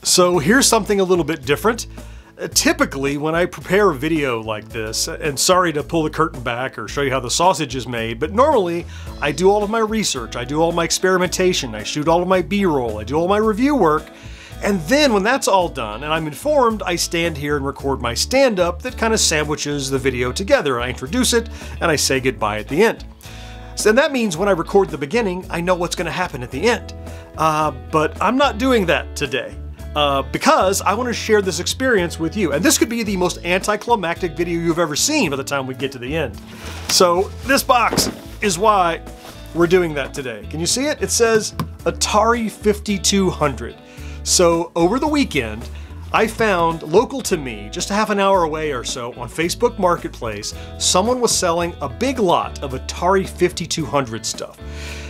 So here's something a little bit different. Typically, when I prepare a video like this, and sorry to pull the curtain back or show you how the sausage is made, but normally I do all of my research, I do all my experimentation, I shoot all of my B-roll, I do all my review work, and then when that's all done and I'm informed, I stand here and record my stand-up that kind of sandwiches the video together. I introduce it and I say goodbye at the end. So that means when I record the beginning, I know what's going to happen at the end. But I'm not doing that today. Because I want to share this experience with you. And this could be the most anticlimactic video you've ever seen by the time we get to the end. So this box is why we're doing that today. Can you see it? It says Atari 5200. So over the weekend, I found, local to me, just a half an hour away or so, on Facebook Marketplace, someone was selling a big lot of Atari 5200 stuff.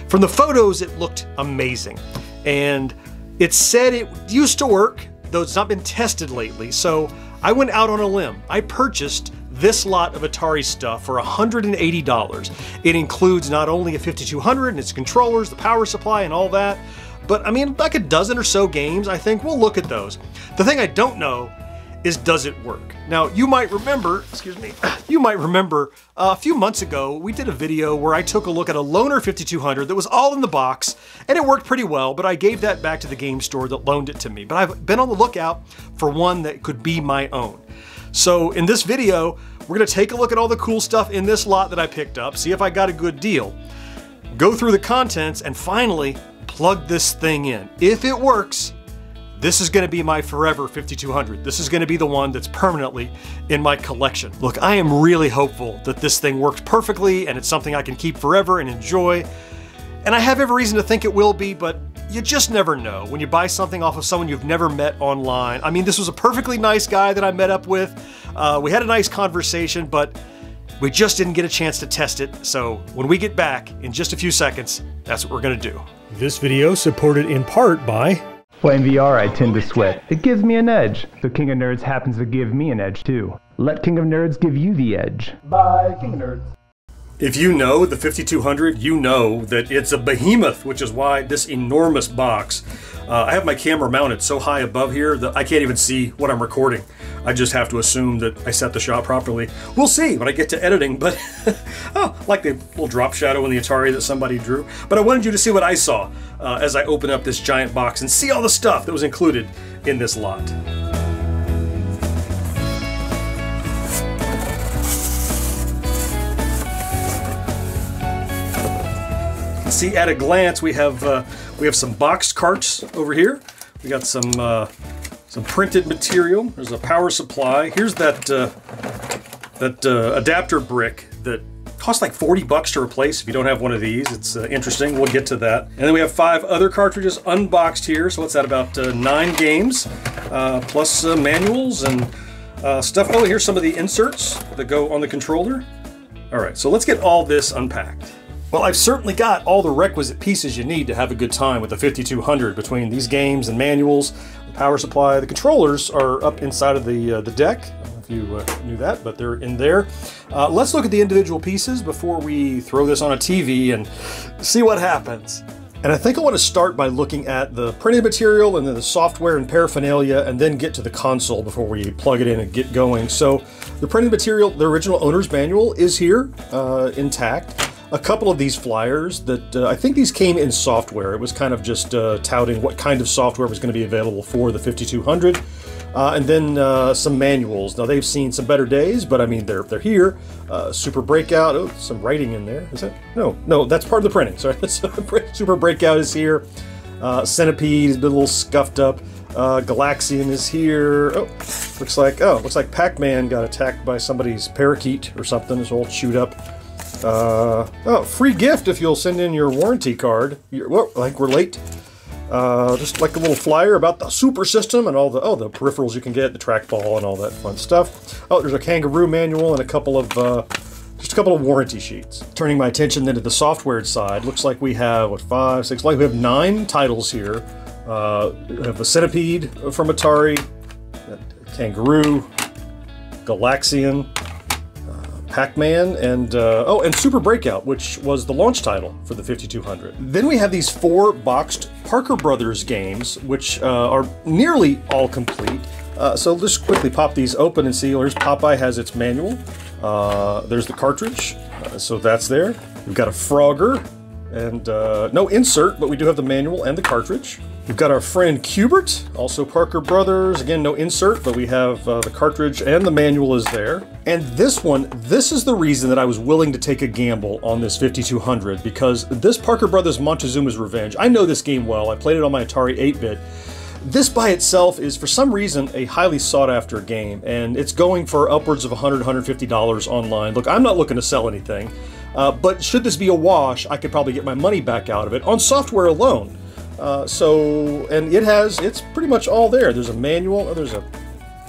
From the photos, it looked amazing. And it said it used to work, though it's not been tested lately, so I went out on a limb. I purchased this lot of Atari stuff for $180. It includes not only a 5200 and its controllers, the power supply, and all that, but I mean, like a dozen or so games, I think. We'll look at those. The thing I don't know is, does it work? Now, you might remember, a few months ago, we did a video where I took a look at a loaner 5200 that was all in the box, and it worked pretty well, but I gave that back to the game store that loaned it to me. But I've been on the lookout for one that could be my own. So in this video, we're gonna take a look at all the cool stuff in this lot that I picked up, see if I got a good deal, go through the contents, and finally plug this thing in. If it works, this is going to be my forever 5200. This is going to be the one that's permanently in my collection. Look, I am really hopeful that this thing works perfectly and it's something I can keep forever and enjoy. And I have every reason to think it will be, but you just never know when you buy something off of someone you've never met online. I mean, this was a perfectly nice guy that I met up with. We had a nice conversation, but we just didn't get a chance to test it. So when we get back in just a few seconds, that's what we're going to do. This video supported in part by... Playing VR, I tend to sweat. It gives me an edge. So King of Nerds happens to give me an edge too. Let King of Nerds give you the edge. Bye, King of Nerds. If you know the 5200, you know that it's a behemoth, which is why this enormous box. I have my camera mounted so high above here that I can't even see what I'm recording. I just have to assume that I set the shot properly. We'll see when I get to editing, but oh, like the little drop shadow in the Atari that somebody drew. But I wanted you to see what I saw as I open up this giant box and see all the stuff that was included in this lot. See, at a glance, we have some boxed carts over here. We got some printed material. There's a power supply. Here's that adapter brick that costs like 40 bucks to replace if you don't have one of these. It's interesting. We'll get to that. And then we have 5 other cartridges unboxed here. So what's that? About 9 games plus manuals and stuff. Oh, here's some of the inserts that go on the controller. All right, so let's get all this unpacked. Well, I've certainly got all the requisite pieces you need to have a good time with the 5200 between these games and manuals, the power supply. The controllers are up inside of the deck. I don't know if you knew that, but they're in there. Let's look at the individual pieces before we throw this on a TV and see what happens. And I think I want to start by looking at the printed material and then the software and paraphernalia, and then get to the console before we plug it in and get going. So the printed material, the original owner's manual is here, intact. A couple of these flyers that I think these came in software. It was kind of just touting what kind of software was going to be available for the 5200. And then some manuals. Now they've seen some better days, but I mean they're here. Super Breakout. Oh, some writing in there. Is that? No, that's part of the printing. Sorry, Super Breakout is here. Centipede has been a little scuffed up. Galaxian is here. Oh, looks like Pac-Man got attacked by somebody's parakeet or something. It's all chewed up. Oh, free gift if you'll send in your warranty card. Like we're late. Just like a little flyer about the SuperSystem and all the peripherals you can get, the trackball and all that fun stuff. Oh, there's a kangaroo manual and just a couple of warranty sheets. Turning my attention then to the software side, looks like we have, what, 5, 6, like we have 9 titles here. We have a Centipede from Atari, Kangaroo, Galaxian, Pac-Man, and oh, and Super Breakout, which was the launch title for the 5200. Then we have these 4 boxed Parker Brothers games, which are nearly all complete. So just quickly pop these open and see. Here's Popeye has its manual. There's the cartridge, so that's there. We've got a Frogger, and no insert, but we do have the manual and the cartridge. We've got our friend Cubert, also Parker Brothers. Again, no insert, but we have the cartridge and the manual is there. And this one, this is the reason that I was willing to take a gamble on this 5200, because this Parker Brothers Montezuma's Revenge, I know this game well. I played it on my Atari 8-bit. This by itself is, for some reason, a highly sought-after game, and it's going for upwards of $100, $150 online. Look, I'm not looking to sell anything, but should this be a wash, I could probably get my money back out of it on software alone. And it's pretty much all there. There's a manual, there's a,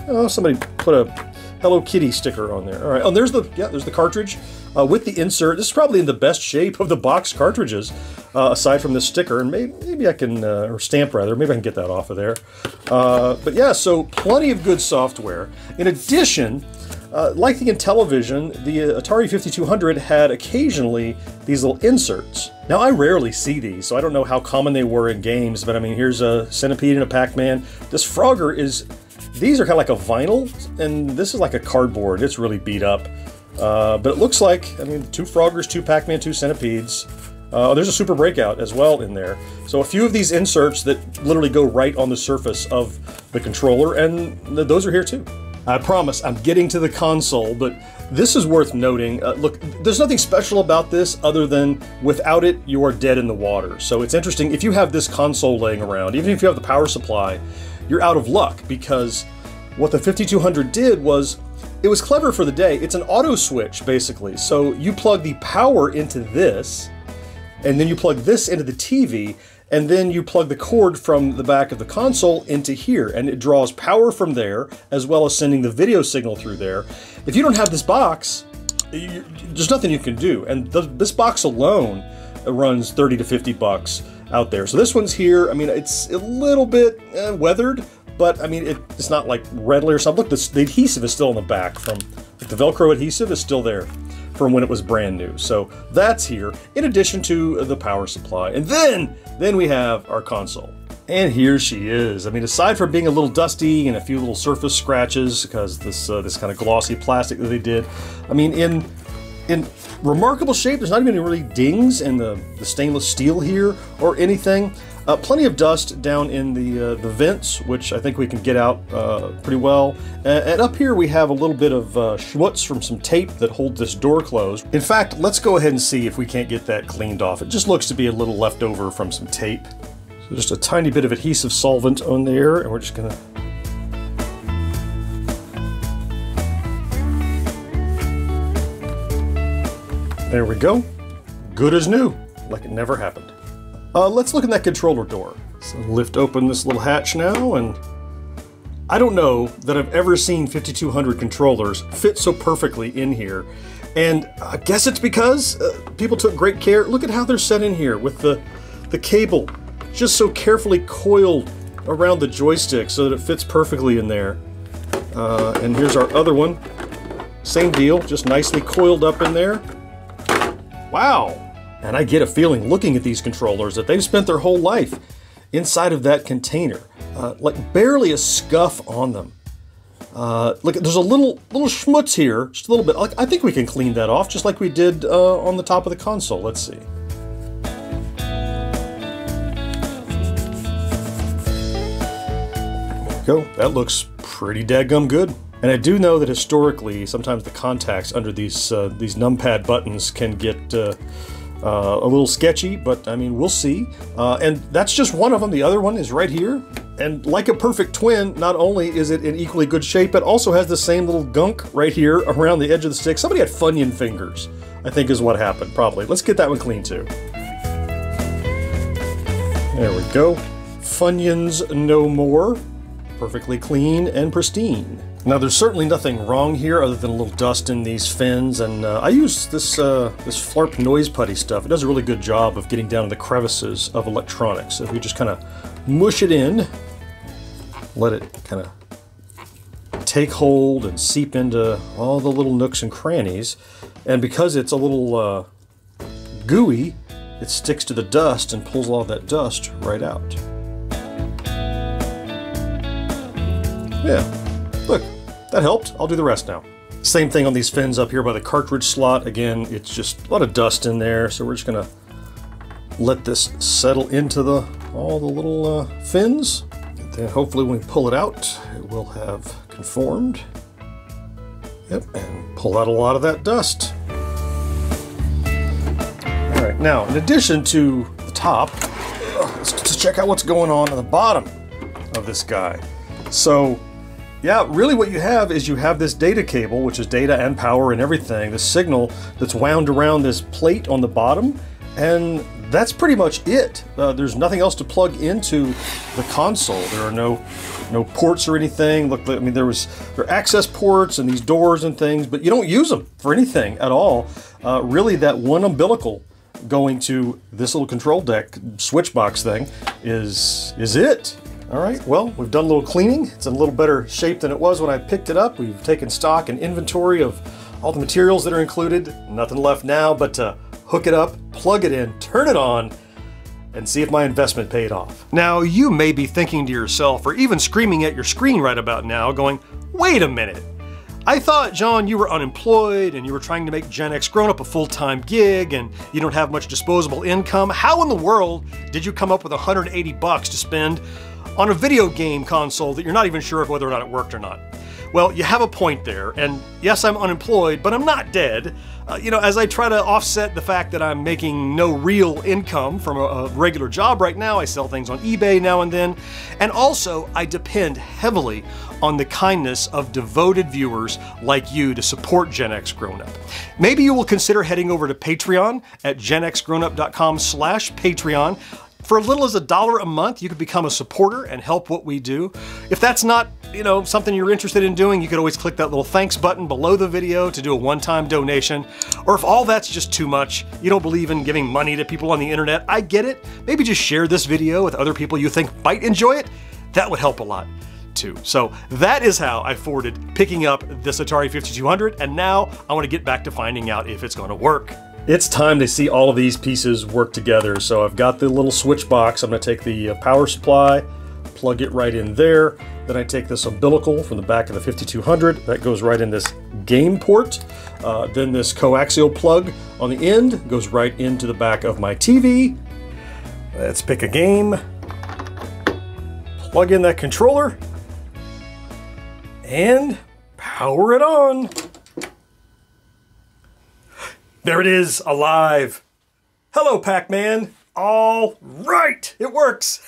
oh, somebody put a Hello Kitty sticker on there. All right, oh, there's the cartridge with the insert. This is probably in the best shape of the box cartridges, aside from the sticker, and maybe I can, or stamp rather, maybe I can get that off of there. But yeah, so plenty of good software. In addition, like the Intellivision, the Atari 5200 had occasionally these little inserts. Now, I rarely see these, so I don't know how common they were in games, but I mean, here's a Centipede and a Pac-Man. This Frogger is, these are kind of like a vinyl, and this is like a cardboard. It's really beat up. But it looks like, I mean, 2 Froggers, 2 Pac-Man, 2 Centipedes. There's a Super Breakout as well in there. So a few of these inserts that literally go right on the surface of the controller, and those are here too. I promise I'm getting to the console, but this is worth noting. Look, there's nothing special about this other than without it, you are dead in the water. So it's interesting, if you have this console laying around, even if you have the power supply, you're out of luck, because what the 5200 did was, it was clever for the day. It's an auto switch, basically. So you plug the power into this, and then you plug this into the TV, and then you plug the cord from the back of the console into here, and it draws power from there, as well as sending the video signal through there. If you don't have this box, there's nothing you can do, and this box alone runs 30 to 50 bucks out there. So this one's here. I mean, it's a little bit weathered, but I mean, it's not like redly or something. Look, the adhesive is still on the back from, like, the Velcro adhesive is still there from when it was brand new. So that's here, in addition to the power supply. And then we have our console. And here she is. I mean, aside from being a little dusty and a few little surface scratches, because this kind of glossy plastic that they did, I mean, in remarkable shape. There's not even any really dings in the stainless steel here or anything. Plenty of dust down in the vents, which I think we can get out pretty well. And up here we have a little bit of schmutz from some tape that holds this door closed. In fact, let's go ahead and see if we can't get that cleaned off. It just looks to be a little left over from some tape. So just a tiny bit of adhesive solvent on there, and we're just gonna... There we go. Good as new, like it never happened. Let's look in that controller door. So lift open this little hatch now, and I don't know that I've ever seen 5200 controllers fit so perfectly in here. And I guess it's because people took great care. Look at how they're set in here with the cable just so carefully coiled around the joystick so that it fits perfectly in there. And here's our other one. Same deal, just nicely coiled up in there. Wow! And I get a feeling looking at these controllers that they've spent their whole life inside of that container. Like barely a scuff on them. Look, there's a little schmutz here, just a little bit. I think we can clean that off just like we did on the top of the console. Let's see. There we go. That looks pretty dadgum good. And I do know that historically, sometimes the contacts under these numpad buttons can get a little sketchy, but I mean, we'll see. And that's just one of them. The other one is right here. And like a perfect twin, not only is it in equally good shape, it also has the same little gunk right here around the edge of the stick. Somebody had Funyun fingers, I think is what happened, probably. Let's get that one clean too. There we go. Funyuns no more. Perfectly clean and pristine. Now, there's certainly nothing wrong here other than a little dust in these fins, and I use this Flarp noise putty stuff. It does a really good job of getting down in the crevices of electronics. So if we just kind of mush it in, let it kind of take hold and seep into all the little nooks and crannies, And because it's a little gooey, it sticks to the dust and pulls all that dust right out. Yeah, look, that helped. I'll do the rest now. Same thing on these fins up here by the cartridge slot. Again, it's just a lot of dust in there, so we're just gonna let this settle into all the little fins. And then hopefully when we pull it out, it will have conformed. Yep, and pull out a lot of that dust. All right, now in addition to the top, let's check out what's going on the bottom of this guy. So, yeah, really what you have is you have this data cable, which is data and power and everything, the signal that's wound around this plate on the bottom, and that's pretty much it. There's nothing else to plug into the console. There are no ports or anything. Look, I mean, there are access ports and these doors and things, but you don't use them for anything at all. Really, that one umbilical going to this little control deck switch box thing is it. All right, well, we've done a little cleaning. It's in a little better shape than it was when I picked it up. We've taken stock and inventory of all the materials that are included. Nothing left now but to hook it up, plug it in, turn it on, and see if my investment paid off. Now, you may be thinking to yourself, or even screaming at your screen right about now, going, wait a minute. I thought, John, you were unemployed and you were trying to make GenXGrownUp a full-time gig and you don't have much disposable income. How in the world did you come up with $180 to spend on a video game console that you're not even sure of whether or not it worked or not? Well, you have a point there, and yes, I'm unemployed, but I'm not dead. You know, as I try to offset the fact that I'm making no real income from a regular job right now, I sell things on eBay now and then, and also I depend heavily on the kindness of devoted viewers like you to support GenXGrownUp. Maybe you will consider heading over to Patreon at genxgrownup.com/Patreon. For as little as $1 a month, you could become a supporter and help what we do. If that's not, you know, something you're interested in doing, you could always click that little thanks button below the video to do a one-time donation. Or if all that's just too much, you don't believe in giving money to people on the internet, I get it. Maybe just share this video with other people you think might enjoy it. That would help a lot too. So that is how I afforded picking up this Atari 5200, and now I want to get back to finding out if it's going to work. It's time to see all of these pieces work together. So I've got the little switch box. I'm going to take the power supply, plug it right in there. Then I take this umbilical from the back of the 5200. That goes right in this game port. Then this coaxial plug on the end goes right into the back of my TV. Let's pick a game. Plug in that controller. And power it on. There it is, alive. Hello, Pac-Man. All right, it works.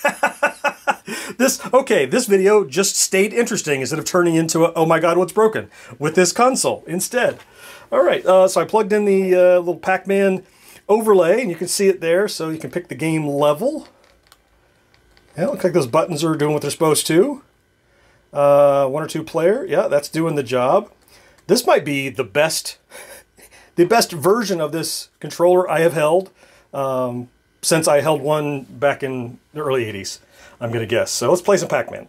This video just stayed interesting instead of turning into a, oh my God, what's broken, with this console instead. All right, so I plugged in the little Pac-Man overlay, and you can see it there, so you can pick the game level. Yeah, it looks like those buttons are doing what they're supposed to. 1 or 2 player, yeah, that's doing the job. This might be the best version of this controller I have held since I held one back in the early 80s, I'm going to guess. So let's play some Pac-Man.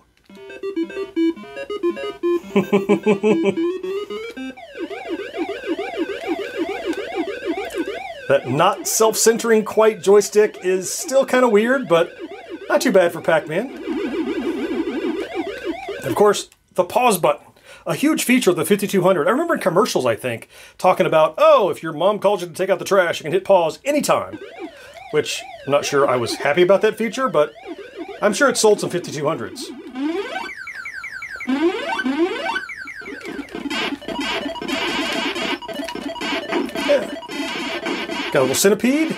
That not self-centering quite joystick is still kind of weird, but not too bad for Pac-Man. And of course, the pause button. A huge feature of the 5200. I remember in commercials, I think, talking about, oh, if your mom calls you to take out the trash, you can hit pause anytime. Which, I'm not sure I was happy about that feature, but I'm sure it sold some 5200s. Yeah. Got a little centipede.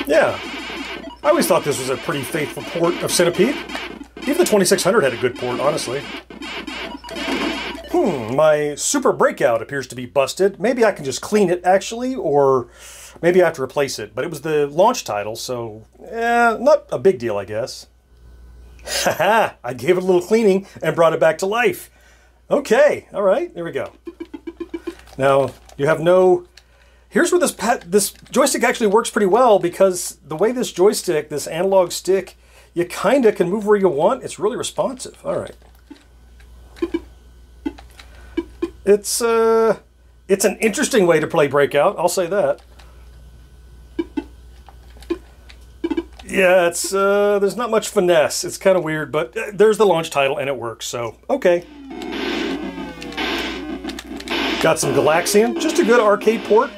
Yeah. I always thought this was a pretty faithful port of Centipede. Even the 2600 had a good port, honestly. My Super Breakout appears to be busted. Maybe I can just clean it, actually, or maybe I have to replace it. But it was the launch title, so, not a big deal, I guess. Haha, I gave it a little cleaning and brought it back to life. Okay, all right, there we go. Now, you have no... Here's where this joystick actually works pretty well, because the way this joystick, this analog stick, you kind of can move where you want. It's really responsive. All right. It's an interesting way to play Breakout, I'll say that. Yeah, it's there's not much finesse. It's kind of weird, but there's the launch title and it works, so okay. Got some Galaxian, just a good arcade port.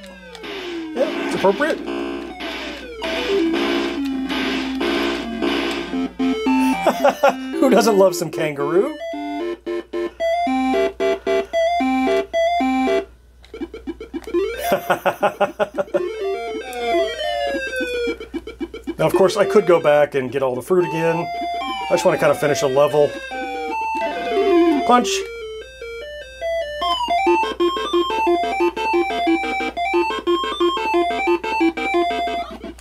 Yeah, it's appropriate. Who doesn't love some Kangaroo? Now, of course, I could go back and get all the fruit again. I just want to kind of finish a level. Punch.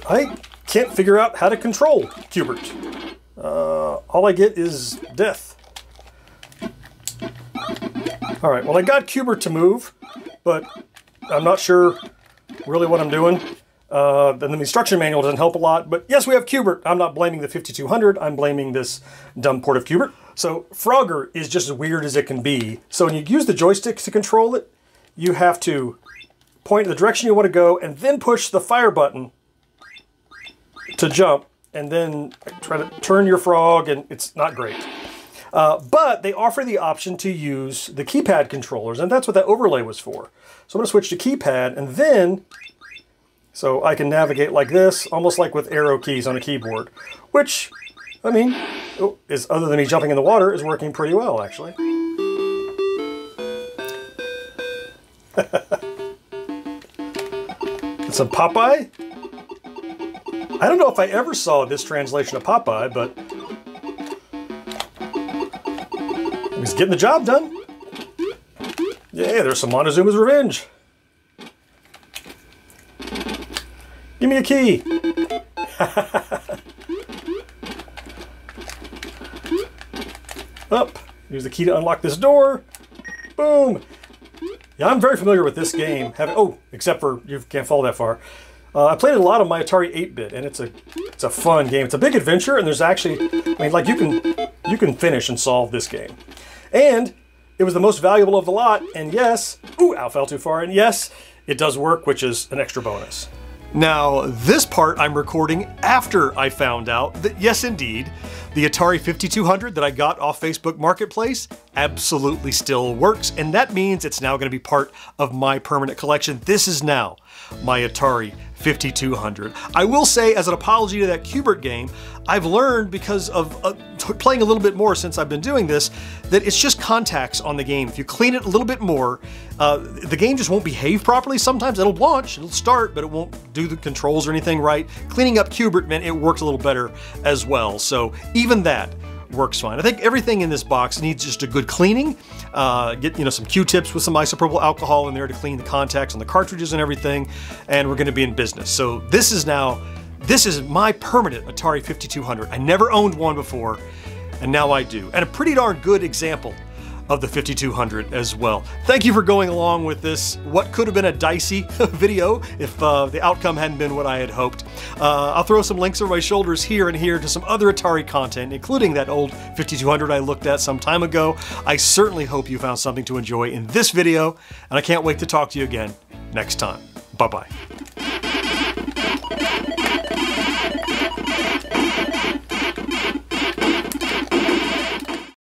I can't figure out how to control Q*bert. All I get is death. Alright, well I got Q*bert to move, but I'm not sure really what I'm doing. Then the instruction manual doesn't help a lot, but yes, we have Q*bert. I'm not blaming the 5200, I'm blaming this dumb port of Q*bert. So Frogger is just as weird as it can be. So when you use the joystick to control it, you have to point in the direction you want to go and then push the fire button to jump, and then try to turn your frog, and it's not great. But they offer the option to use the keypad controllers, and that's what that overlay was for. So I'm going to switch to keypad, and then, so I can navigate like this, almost like with arrow keys on a keyboard, which, I mean, is, other than me jumping in the water, is working pretty well, actually. It's a Popeye? I don't know if I ever saw this translation of Popeye, but he's getting the job done. Yeah, there's some Montezuma's Revenge. Give me a key. Up. Use the key to unlock this door. Boom. Yeah, I'm very familiar with this game. Oh, except for you can't fall that far. I played it a lot on my Atari 8-bit, and it's a fun game. It's a big adventure, and there's actually, I mean, like you can finish and solve this game. And it was the most valuable of the lot, and yes, ooh, I fell too far, and yes, it does work, which is an extra bonus. Now, this part I'm recording after I found out that, yes indeed, the Atari 5200 that I got off Facebook Marketplace absolutely still works, and that means it's now going to be part of my permanent collection. This is now my Atari 5200. I will say, as an apology to that Q*bert game, I've learned, because of playing a little bit more since I've been doing this, that it's just contacts on the game. If you clean it a little bit more, the game just won't behave properly. Sometimes it'll launch, it'll start, but it won't do the controls or anything right. Cleaning up Q*bert meant it worked a little better as well. So even that works fine. I think everything in this box needs just a good cleaning. Get some Q-tips with some isopropyl alcohol in there to clean the contacts on the cartridges and everything, and we're going to be in business. So this is my permanent Atari 5200. I never owned one before, and now I do. And a pretty darn good example of the 5200 as well. Thank you for going along with this, what could have been a dicey video if the outcome hadn't been what I had hoped. I'll throw some links over my shoulders here and here to some other Atari content, including that old 5200 I looked at some time ago. I certainly hope you found something to enjoy in this video, and I can't wait to talk to you again next time. Bye-bye.